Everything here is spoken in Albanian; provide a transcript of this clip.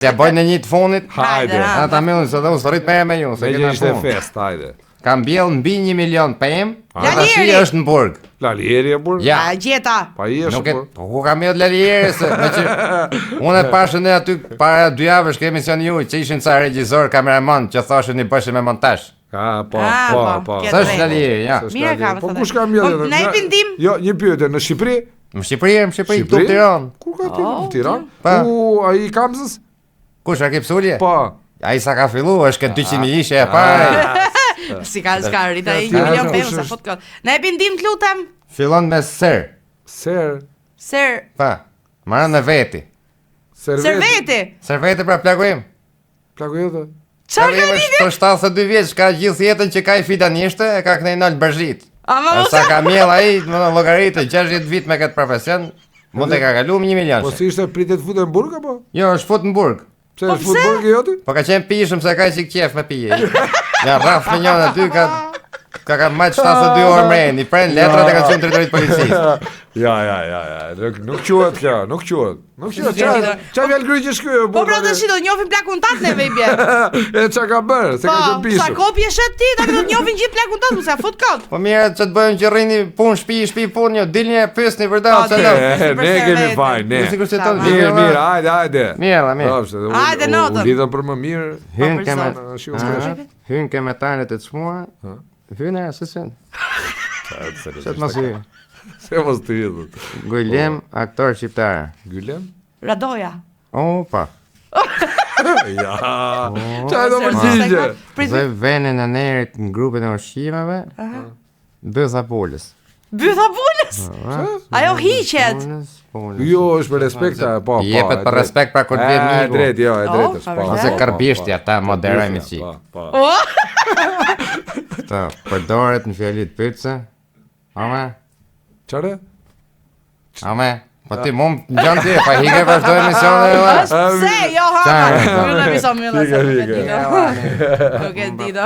Ja bojnë në një të funit. Hajde. Ata me unë, se dhe unë së rritë me ju. Me që ishte fest, hajde. Kam bjellë mbi 1 milion PM. Lalieri është në burg. Lalieri e burg? Ja. Gjeta. Pa i është Nuk e... Ku kam jodë Lalieri, se... Unë e pashën e aty para 2 javësh ke emision ju, që ishin ca regjizor, kameraman, që thoshin i bëshin me montash. Po. Së është Lalieri, ja. Mire kam, po kush kam jodë? Ne i pindim. Jo, një pyetje, në Shqipëri? Në Shqipëri, këtu Tiranë. Ku ka ti në Tiranë? Ai Kamzës? Kush, a ke pësulje? Po. Ai sa ka fillu, është këtë 200.000 ishe e pare. Si ka rrita 1 milion pemë, sa fot kot. Ne e pindim të lutem. Fillon me ser. Ser. Pa, marrën në veti. Serveti. Serveti pra plagojim. Plagojim? Qa ka lidhje? Për 72 vjeç, ka gjithë jetën që ka i fidanishte, e ka kënej nalë bërzhit. Ama sa ka mjell ai, më në logaritë 60 vit me këtë profesion, mund të ka kalu më 1 milion. Po si ishte pritet fute në burg, apo? Jo, është fut në burg. Pse është fut burg e joti? Po ka qenë pishëm se ka qik qef me pije. Ja, rraf me njën aty, ka majtë 72 orë mrejnë, i prejnë letrat e ka qenë teritorit policisë. Ja, nuk quhet kjo, nuk quhet. Qa vjallë gryqë shkjo? Po pra të shito, njofin plakun tatë neve i bjerë. E qa ka bërë, se ka qenë pishëm. Sa kopje shet ti, ta këtë njofin gjithë plakun tatë, se a fut kot. Po mire, që të bëjmë që rrini pun shpi pun, jo, dilni e pysni vërdal, që ne kemi fajn, ne. Mirë, hajde. Hajde notën. U lidhën për më mirë. Hynë ke me tajnët e të shmua. Hynë e, sësën. Qëtë mos hynë. Se mos të hidhët. Gullem, aktor shqiptare. Gullem? Radoja. Pa. Ja. Qa e do përgjigje? Dhe venin e nerit në grupin e ushqimeve. Bëtha Polës. Bëtha Polës? Ajo hiqet. Jo, është për respekt. Jepet për respekt pra kur vjen miku. E drejt, jo, e drejt është. Ose kërbishtja, ta moderojme qi. Ta, përdoret në fjallit pytse. Ame? Qare? Ame? Po ti mund në gjanë ti, pa hike vazhdoj emisione. Se, jo, hama. Mjëllë emisione, mjëllë. Nuk e dito.